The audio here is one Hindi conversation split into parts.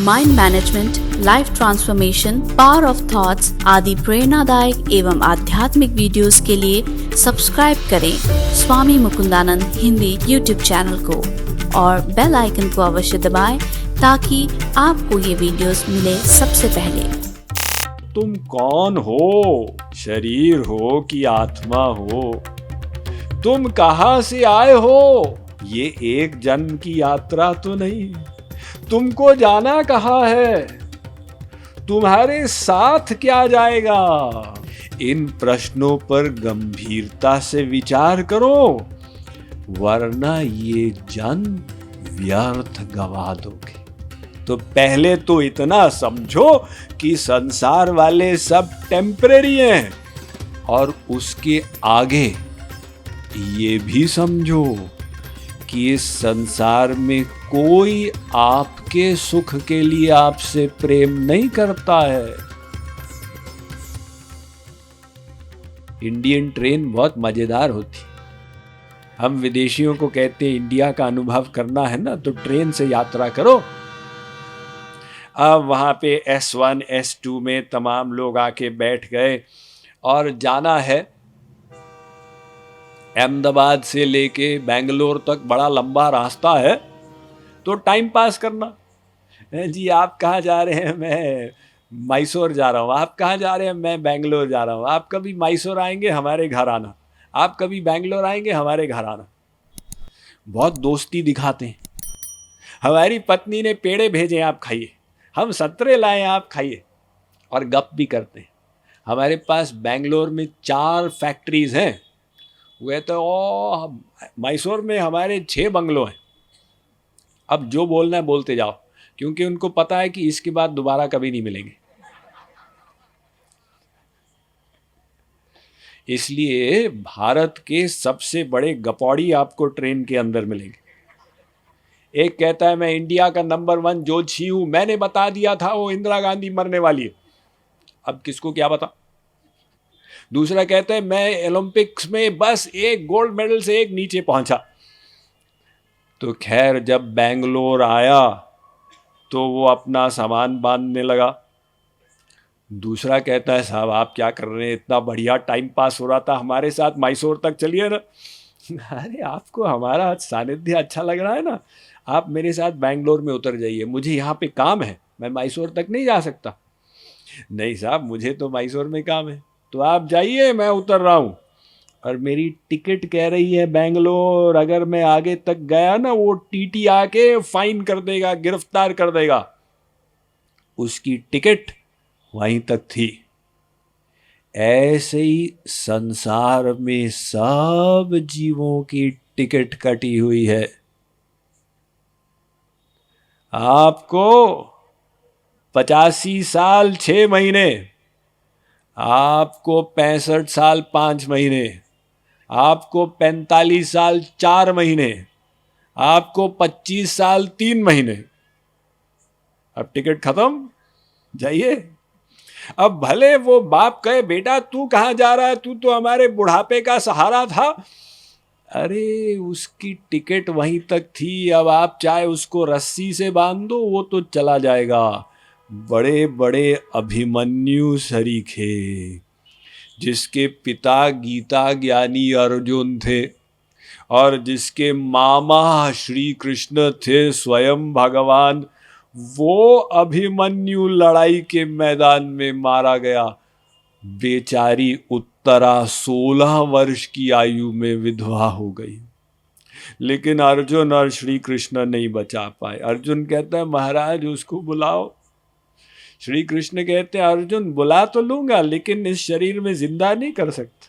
Mind management, life transformation, power of thoughts आदि प्रेरणादायक एवं आध्यात्मिक वीडियोस के लिए सब्सक्राइब करें स्वामी मुकुंदानंद हिंदी यूट्यूब चैनल को और बेल आइकन को अवश्य दबाएं ताकि आपको ये वीडियोस मिले सबसे पहले। तुम कौन हो? शरीर हो कि आत्मा हो? तुम कहां से आए हो? ये एक जन्म की यात्रा तो नहीं। तुमको जाना कहां है? तुम्हारे साथ क्या जाएगा? इन प्रश्नों पर गंभीरता से विचार करो, वरना ये जन्म व्यर्थ गवा दोगे। तो पहले तो इतना समझो कि संसार वाले सब टेम्परेरी हैं, और उसके आगे ये भी समझो कि इस संसार में कोई आपके सुख के लिए आपसे प्रेम नहीं करता है। इंडियन ट्रेन बहुत मजेदार होती। हम विदेशियों को कहते हैं इंडिया का अनुभव करना है ना तो ट्रेन से यात्रा करो। अब वहां पे S1 S2 में तमाम लोग आके बैठ गए और जाना है अहमदाबाद से लेके बेंगलोर तक बड़ा लंबा रास्ता है, तो टाइम पास करना। जी आप कहाँ जा रहे हैं? मैं मैसूर जा रहा हूँ। आप कहाँ जा रहे हैं? मैं बेंगलोर जा रहा हूँ। आप कभी मैसूर आएंगे, हमारे घर आना। आप कभी बेंगलोर आएंगे, हमारे घर आना। बहुत दोस्ती दिखाते हैं। हमारी पत्नी ने पेड़े भेजे, आप खाइए। हम संतरे लाए, आप खाइए। और गप भी करते हैं। हमारे पास बेंगलोर में 4 फैक्ट्रीज हैं। वे तो मैसूर में हमारे 6 बंगलो हैं। अब जो बोलना है बोलते जाओ, क्योंकि उनको पता है कि इसके बाद दोबारा कभी नहीं मिलेंगे। इसलिए भारत के सबसे बड़े गपौड़ी आपको ट्रेन के अंदर मिलेंगे। एक कहता है मैं इंडिया का नंबर 1 जोशी हूं, मैंने बता दिया था वो इंदिरा गांधी मरने वाली है। अब किसको क्या बता। दूसरा कहता है मैं ओलंपिक्स में बस एक गोल्ड मेडल से एक नीचे पहुंचा। तो खैर जब बेंगलोर आया तो वो अपना सामान बांधने लगा। दूसरा कहता है साहब आप क्या कर रहे हैं, इतना बढ़िया टाइम पास हो रहा था हमारे साथ, मैसूर तक चलिए ना। अरे आपको हमारा सानिध्य अच्छा लग रहा है ना, आप मेरे साथ बेंगलोर में उतर जाइए, मुझे यहाँ पे काम है, मैं मैसूर तक नहीं जा सकता। नहीं साहब मुझे तो मैसूर में काम है, तो आप जाइए, मैं उतर रहा हूँ। और मेरी टिकट कह रही है बेंगलोर, अगर मैं आगे तक गया ना वो टीटी आके फाइन कर देगा, गिरफ्तार कर देगा। उसकी टिकट वहीं तक थी। ऐसे ही संसार में सब जीवों की टिकट कटी हुई है। आपको 85 साल 6 महीने, आपको 65 साल 5 महीने, आपको 45 साल 4 महीने, आपको 25 साल 3 महीने। अब टिकट खत्म, जाइए। अब भले वो बाप कहे बेटा तू कहाँ जा रहा है, तू तो हमारे बुढ़ापे का सहारा था। अरे उसकी टिकट वहीं तक थी। अब आप चाहे उसको रस्सी से बांध दो, वो तो चला जाएगा। बड़े बड़े अभिमन्यु सरीखे, जिसके पिता गीता ज्ञानी अर्जुन थे और जिसके मामा श्री कृष्ण थे स्वयं भगवान, वो अभिमन्यु लड़ाई के मैदान में मारा गया। बेचारी उत्तरा 16 वर्ष की आयु में विधवा हो गई। लेकिन अर्जुन और श्री कृष्ण नहीं बचा पाए। अर्जुन कहता है महाराज उसको बुलाओ। श्री कृष्ण कहते हैं अर्जुन बुला तो लूंगा, लेकिन इस शरीर में जिंदा नहीं कर सकता।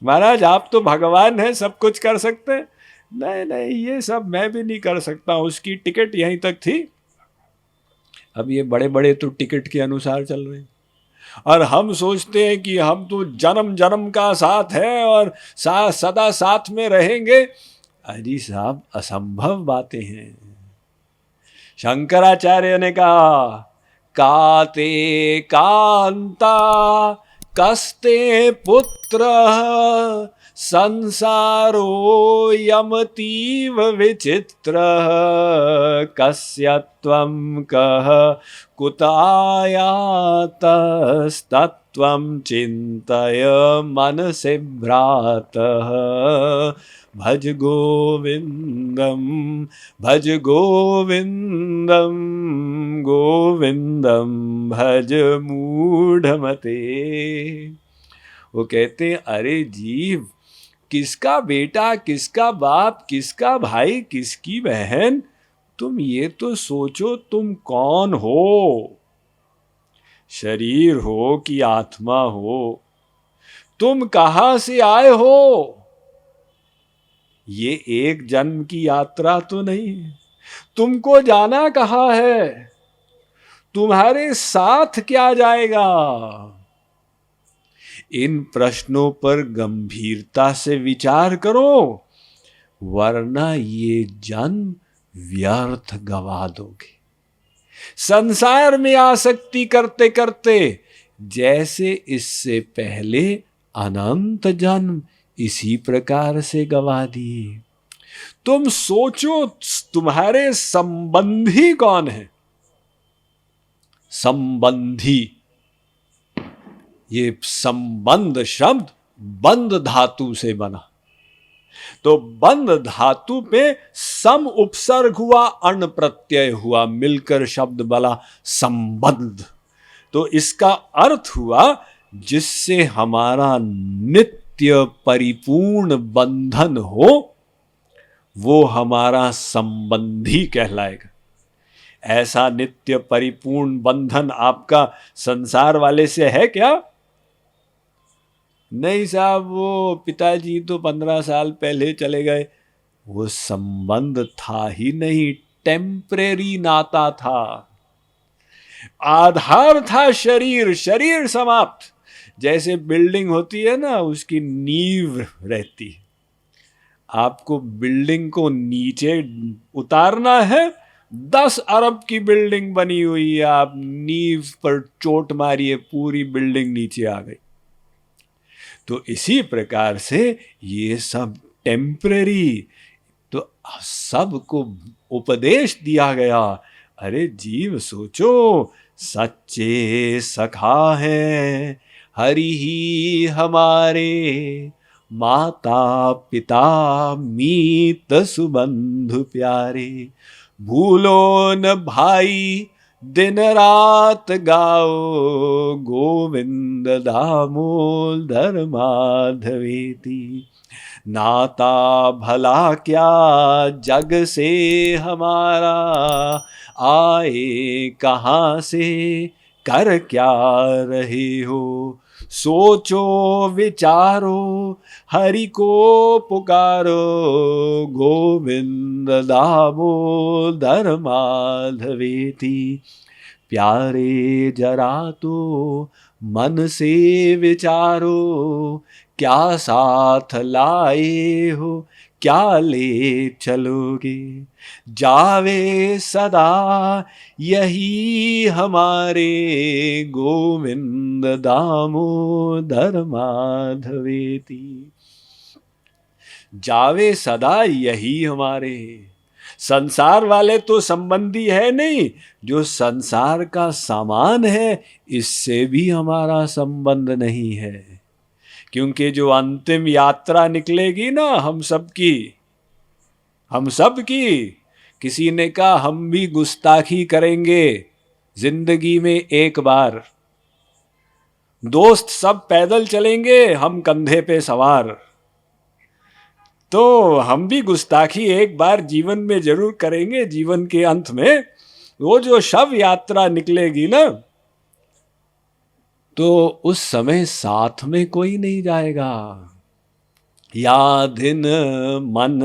महाराज आप तो भगवान हैं, सब कुछ कर सकते हैं। नहीं नहीं ये सब मैं भी नहीं कर सकता। उसकी टिकट यहीं तक थी। अब ये बड़े बड़े तो टिकट के अनुसार चल रहे हैं, और हम सोचते हैं कि हम तो जन्म जन्म का साथ है और सदा साथ में रहेंगे। अजी साहब असंभव बातें हैं। शंकराचार्य ने कहा काते कांता कस्ते पुत्र संसारो यमतीव विचित्रः कस्य त्वं कः कुत आयातस्तत्त्वं चिन्तय मनसि भ्रातः भज गोविन्दं गोविन्दं भज मूढ़मते। वो कहते हैं अरे जीव, किसका बेटा, किसका बाप, किसका भाई, किसकी बहन, तुम ये तो सोचो तुम कौन हो, शरीर हो कि आत्मा हो, तुम कहां से आए हो। ये एक जन्म की यात्रा तो नहीं है, तुमको जाना कहां है, तुम्हारे साथ क्या जाएगा। इन प्रश्नों पर गंभीरता से विचार करो, वरना ये जन्म व्यर्थ गवा दोगे। संसार में आसक्ति करते करते जैसे इससे पहले अनंत जन्म इसी प्रकार से गवा दिए। तुम सोचो तुम्हारे संबंधी कौन है। संबंधी, ये संबंध शब्द बंध धातु से बना, तो बंध धातु पे सम उपसर्ग हुआ, अण प्रत्यय हुआ, मिलकर शब्द बना संबंध। तो इसका अर्थ हुआ जिससे हमारा नित्य परिपूर्ण बंधन हो, वो हमारा संबंधी कहलाएगा। ऐसा नित्य परिपूर्ण बंधन आपका संसार वाले से है क्या? नहीं साहब, वो पिताजी तो 15 साल पहले चले गए। वो संबंध था ही नहीं, टेम्परेरी नाता था। आधार था शरीर, शरीर समाप्त। जैसे बिल्डिंग होती है ना, उसकी नींव रहती है। आपको बिल्डिंग को नीचे उतारना है, 10 अरब की बिल्डिंग बनी हुई है, आप नींव पर चोट मारिए, पूरी बिल्डिंग नीचे आ गई। तो इसी प्रकार से ये सब टेम्परेरी, तो सबको उपदेश दिया गया। अरे जीव सोचो, सच्चे सखा है हरि ही हमारे, माता पिता मीत सुबंधु प्यारे, भूलो न भाई दिन रात गाओ, गोविंद दामोदर माधवेति। नाता भला क्या जग से हमारा, आए कहाँ से कर क्या रहे हो। सोचो विचारो हरि को पुकारो, गोविंद दामोदर माधवेति। प्यारे जरा तो मन से विचारो, क्या साथ लाए हो, क्या ले चलोगे। जावे सदा यही हमारे, गोविंद दामोदर माधवेति। जावे सदा यही हमारे। संसार वाले तो संबंधी है नहीं, जो संसार का सामान है इससे भी हमारा संबंध नहीं है। क्योंकि जो अंतिम यात्रा निकलेगी ना हम सब की, किसी ने कहा हम भी गुस्ताखी करेंगे जिंदगी में एक बार। दोस्त सब पैदल चलेंगे, हम कंधे पे सवार। तो हम भी गुस्ताखी एक बार जीवन में जरूर करेंगे। जीवन के अंत में वो जो शव यात्रा निकलेगी ना, तो उस समय साथ में कोई नहीं जाएगा। या दिन मन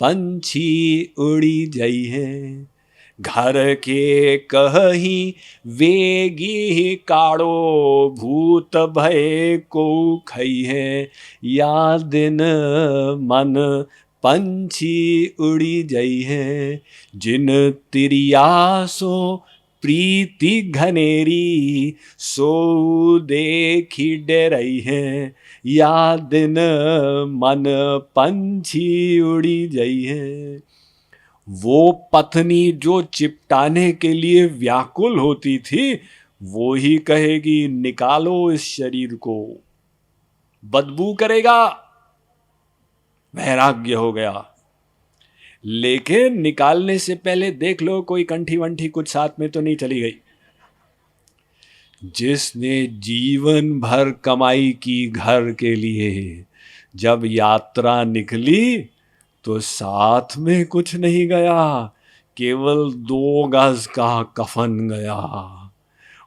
पंछी उड़ी जई है, घर के कहीं वेगी काड़ो, भूत भय को खई है। या दिन मन पंछी उड़ी जई है, जिन तिरियासो प्रीति घनेरी, सो देखी डरई है, या दिन मन पंछी उड़ी जई है। वो पत्नी जो चिपटाने के लिए व्याकुल होती थी, वो ही कहेगी निकालो इस शरीर को, बदबू करेगा। वैराग्य हो गया। लेकिन निकालने से पहले देख लो कोई कंठी वंठी कुछ साथ में तो नहीं चली गई। जिसने जीवन भर कमाई की घर के लिए, जब यात्रा निकली तो साथ में कुछ नहीं गया, केवल 2 गज का कफन गया,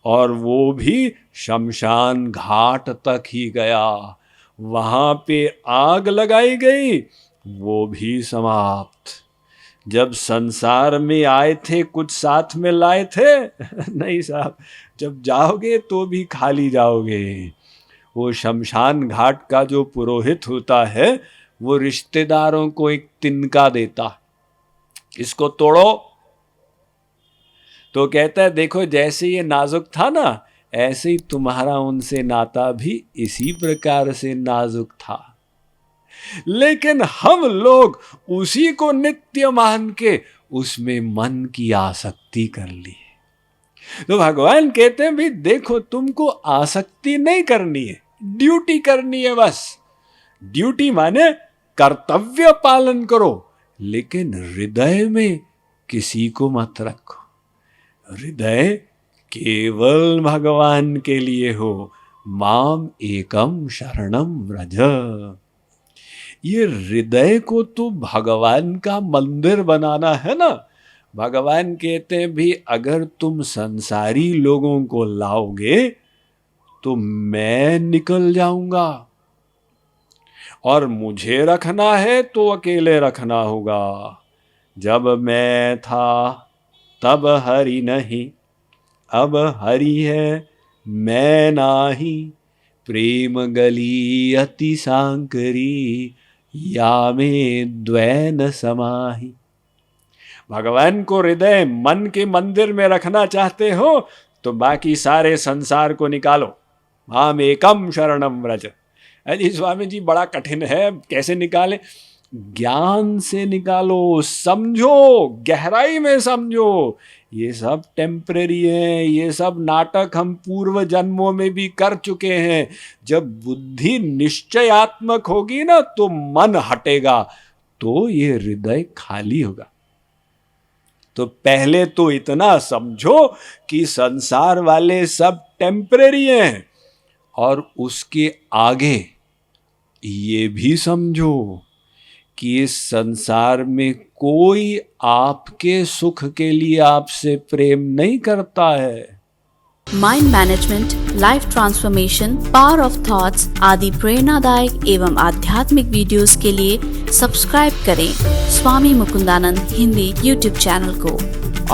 और वो भी शमशान घाट तक ही गया। वहां पे आग लगाई गई, वो भी समाप्त। जब संसार में आए थे कुछ साथ में लाए थे? नहीं साहब, जब जाओगे तो भी खाली जाओगे। वो शमशान घाट का जो पुरोहित होता है, वो रिश्तेदारों को एक तिनका देता, इसको तोड़ो। तो कहता है देखो जैसे ये नाजुक था ना, ऐसे ही तुम्हारा उनसे नाता भी इसी प्रकार से नाजुक था। लेकिन हम लोग उसी को नित्य मान के उसमें मन की आसक्ति कर ली। तो भगवान कहते हैं भी देखो तुमको आसक्ति नहीं करनी है, ड्यूटी करनी है बस। ड्यूटी माने कर्तव्य पालन करो, लेकिन हृदय में किसी को मत रखो। हृदय केवल भगवान के लिए हो। माम एकम शरणम व्रज। ये हृदय को तो भगवान का मंदिर बनाना है ना। भगवान कहते हैं भी अगर तुम संसारी लोगों को लाओगे तो मैं निकल जाऊंगा, और मुझे रखना है तो अकेले रखना होगा। जब मैं था तब हरि नहीं, अब हरि है मैं नाही। प्रेम गली अति सांकरी, या में द्वैन समाही। भगवान को हृदय मन के मंदिर में रखना चाहते हो तो बाकी सारे संसार को निकालो। माम एकम शरणम व्रज। अरे स्वामी जी बड़ा कठिन है, कैसे निकाले? ज्ञान से निकालो, समझो, गहराई में समझो। ये सब टेम्परेरी है, ये सब नाटक हम पूर्व जन्मों में भी कर चुके हैं। जब बुद्धि निश्चयात्मक होगी ना तो मन हटेगा, तो ये हृदय खाली होगा। तो पहले तो इतना समझो कि संसार वाले सब टेम्परेरी हैं, और उसके आगे ये भी समझो कि इस संसार में कोई आपके सुख के लिए आपसे प्रेम नहीं करता है। Mind management, life transformation, power of thoughts आदि प्रेरणादायक एवं आध्यात्मिक वीडियोस के लिए सब्सक्राइब करें स्वामी मुकुंदानंद हिंदी यूट्यूब चैनल को,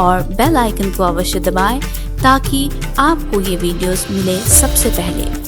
और बेल आइकन को अवश्य दबाएं ताकि आपको ये वीडियोस मिले सबसे पहले।